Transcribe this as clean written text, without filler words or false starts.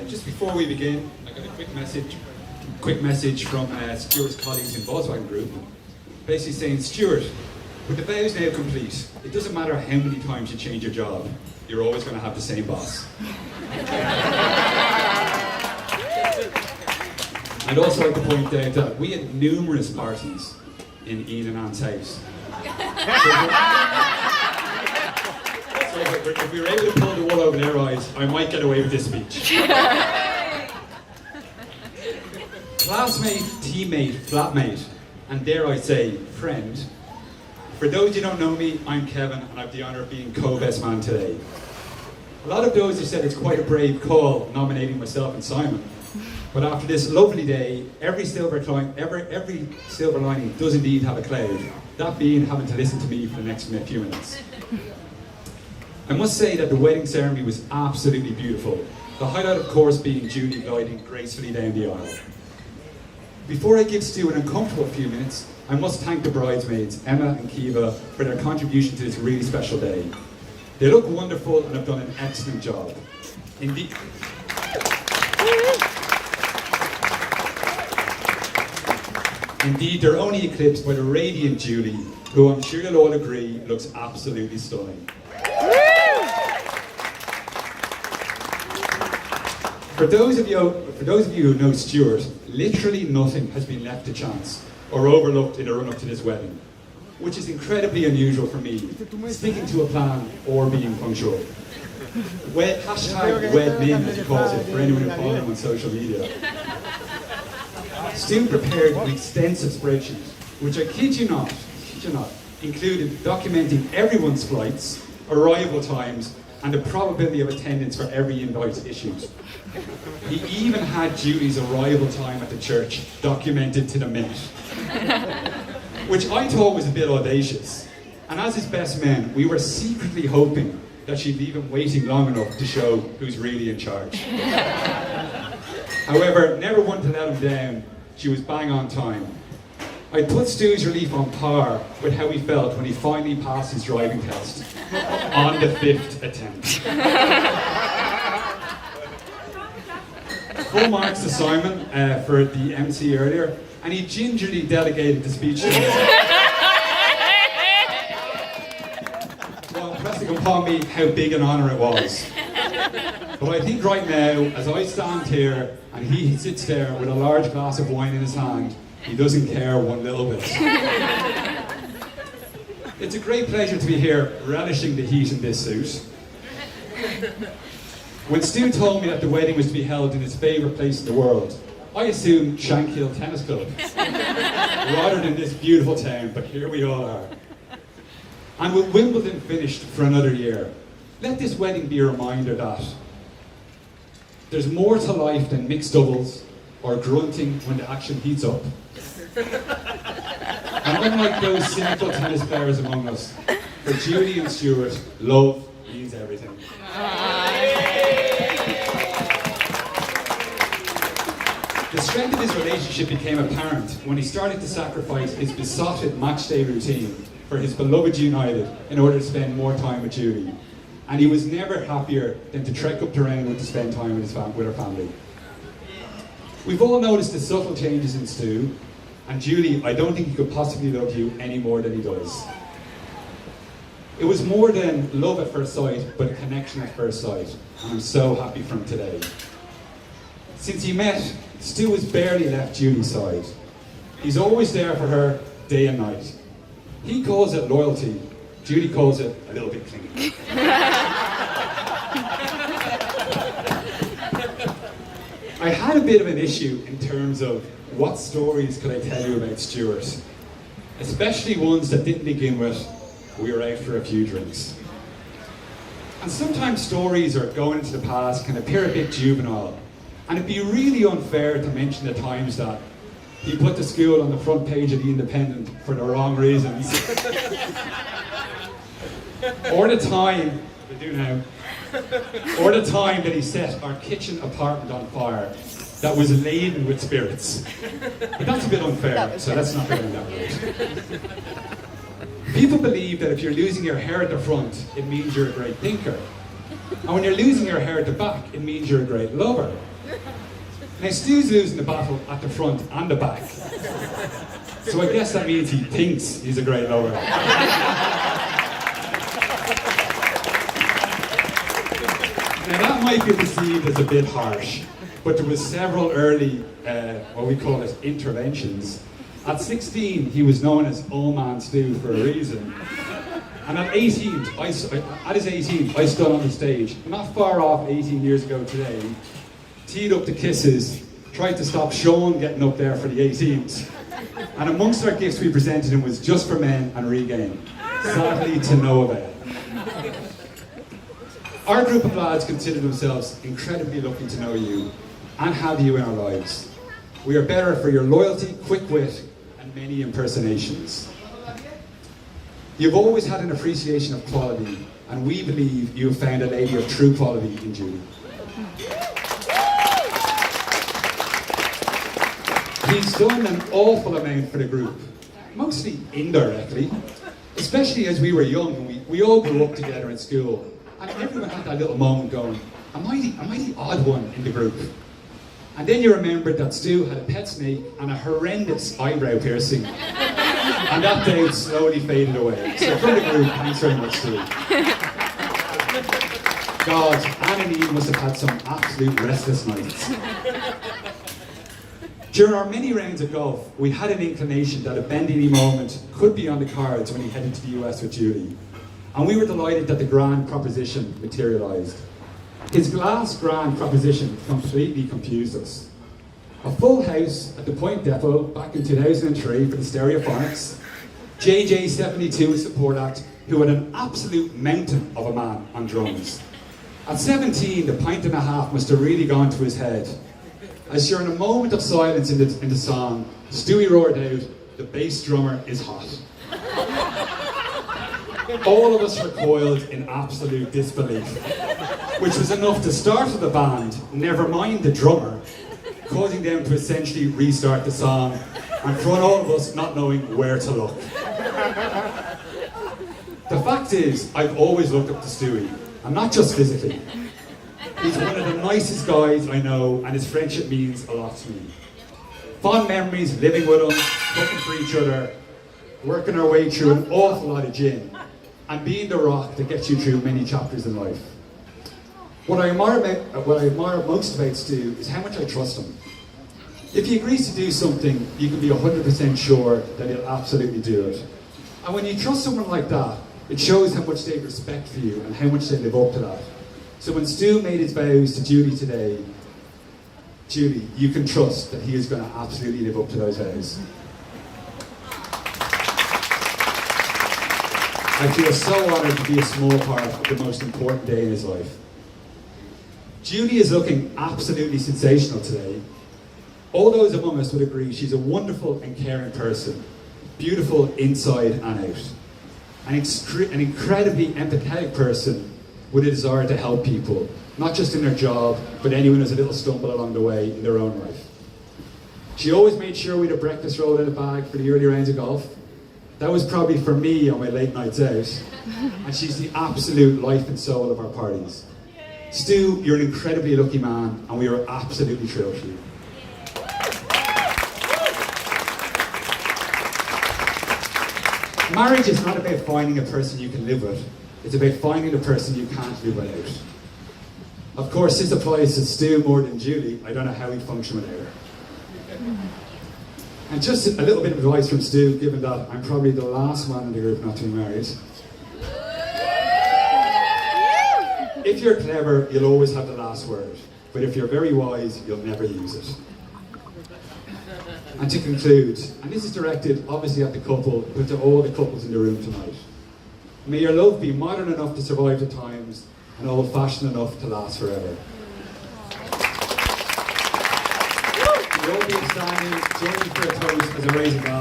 Just before we begin, I got a quick message from Stuart's colleagues in Volkswagen Group, basically saying, Stuart, with the vows now complete, it doesn't matter how many times you change your job, you're always going to have the same boss. I'd also like to point out that we had numerous parties in Ian and Anne's house. So if we were able to pull the wool over their eyes, I might get away with this speech. Classmate, teammate, flatmate, and dare I say, friend. For those who don't know me, I'm Kevin, and I have the honour of being co-best man today. A lot of those have said it's quite a brave call nominating myself and Simon. But after this lovely day, every silver lining does indeed have a cloud. That being having to listen to me for the next few minutes. I must say that the wedding ceremony was absolutely beautiful. The highlight, of course, being Julie gliding gracefully down the aisle. Before I give Stu an uncomfortable few minutes, I must thank the bridesmaids, Emma and Kiva, for their contribution to this really special day. They look wonderful and have done an excellent job. Indeed. Indeed, they're only eclipsed by the radiant Julie, who I'm sure you'll all agree looks absolutely stunning. For those of you who know Stuart, literally nothing has been left to chance or overlooked in the run-up to this wedding, which is incredibly unusual for me, sticking to a plan or being punctual. Hashtag WedMin, as he calls it, for anyone who follows him on social media. Stu prepared an extensive spreadsheet, which I kid you not, included documenting everyone's flights, arrival times, and the probability of attendance for every invite issued. He even had Julie's arrival time at the church documented to the minute, which I thought was a bit audacious. And as his best men, we were secretly hoping that she'd leave him waiting long enough to show who's really in charge. However, never one to let him down, she was bang on time. I put Stu's relief on par with how he felt when he finally passed his driving test on the 5th attempt. Full marks to Simon for the MC earlier, and he gingerly delegated the speech to me. Well, pressing upon me how big an honour it was. But I think right now, as I stand here and he sits there with a large glass of wine in his hand, he doesn't care one little bit. It's a great pleasure to be here, relishing the heat in this suit. When Stu told me that the wedding was to be held in his favourite place in the world, I assumed Shankill Tennis Club, rather than this beautiful town, but here we all are. And with Wimbledon finished for another year, let this wedding be a reminder that there's more to life than mixed doubles or grunting when the action heats up. And unlike those cynical tennis players among us, for Julie and Stuart, love means everything. The strength of his relationship became apparent when he started to sacrifice his besotted matchday routine for his beloved United in order to spend more time with Julie. And he was never happier than to trek up to Roundwood to spend time with her family. We've all noticed the subtle changes in Stu, and Julie, I don't think he could possibly love you any more than he does. It was more than love at first sight, but a connection at first sight, and I'm so happy for him today. Since he met, Stu has barely left Julie's side. He's always there for her, day and night. He calls it loyalty, Julie calls it a little bit clingy. I had a bit of an issue in terms of what stories could I tell you about Stuart, especially ones that didn't begin with, we were out for a few drinks. And sometimes stories or going into the past can appear a bit juvenile, and it'd be really unfair to mention the times that he put the school on the front page of the Independent for the wrong reasons. Or the time that he set our kitchen apartment on fire that was laden with spirits. But that's a bit unfair, so let's not go down that road. People believe that if you're losing your hair at the front, it means you're a great thinker. And when you're losing your hair at the back, it means you're a great lover. Now Stu's losing the battle at the front and the back. So I guess that means he thinks he's a great lover. Now that might be perceived as a bit harsh, but there was several early, what we call it, interventions. At 16, he was known as Old Man Stu for a reason. And at his 18th, I stood on the stage, not far off 18 years ago today, teed up the kisses, tried to stop Sean getting up there for the 18th. And amongst our gifts we presented him was Just for Men and Regain. Sadly to no avail. Our group of lads consider themselves incredibly lucky to know you and have you in our lives. We are better for your loyalty, quick wit, and many impersonations. You've always had an appreciation of quality, and we believe you have found a lady of true quality in Julie. He's done an awful amount for the group, mostly indirectly, especially as we were young and we all grew up together in school, and everyone had that little moment going, am I the odd one in the group? And then you remembered that Stu had a pet snake and a horrendous eyebrow piercing, and that doubt slowly faded away. So from the group, thanks very much, Stu. God, Anne and Ian must have had some absolute restless nights. During our many rounds of golf, we had an inclination that a bendy moment could be on the cards when he headed to the US with Julie. And we were delighted that the grand proposition materialised. His last grand proposition completely confused us. A full house at the Point Depot back in 2003 for the Stereophonics, JJ72 support act who had an absolute mountain of a man on drums. At 17, the pint and a half must have really gone to his head. As during a moment of silence in the song, Stewie roared out, "The bass drummer is hot." All of us recoiled in absolute disbelief, which was enough to startle the band, never mind the drummer, causing them to essentially restart the song, and for all of us not knowing where to look. The fact is, I've always looked up to Stewie, and not just physically. He's one of the nicest guys I know, and his friendship means a lot to me. Fond memories living with him, cooking for each other, working our way through an awful lot of gin, and being the rock that gets you through many chapters in life. What I admire most about Stu is how much I trust him. If he agrees to do something, you can be 100% sure that he'll absolutely do it. And when you trust someone like that, it shows how much they have respect for you and how much they live up to that. So when Stu made his vows to Julie today, Julie, you can trust that he is going to absolutely live up to those vows. I feel so honoured to be a small part of the most important day in his life. Julie is looking absolutely sensational today. All those among us would agree she's a wonderful and caring person, beautiful inside and out. An incredibly empathetic person with a desire to help people, not just in their job, but anyone who's a little stumble along the way in their own life. She always made sure we had a breakfast roll in a bag for the early rounds of golf. That was probably for me on my late nights out. And she's the absolute life and soul of our parties. Stu, you're an incredibly lucky man, and we are absolutely thrilled for you. Marriage is not about finding a person you can live with. It's about finding the person you can't live without. Of course, this applies to Stu more than Julie. I don't know how he'd function without her. And just a little bit of advice from Stu, given that I'm probably the last man in the group not to be married. If you're clever, you'll always have the last word. But if you're very wise, you'll never use it. And to conclude, and this is directed obviously at the couple, but to all the couples in the room tonight. May your love be modern enough to survive the times and old-fashioned enough to last forever. You'll all be standing, join me for a toast as a raising glass.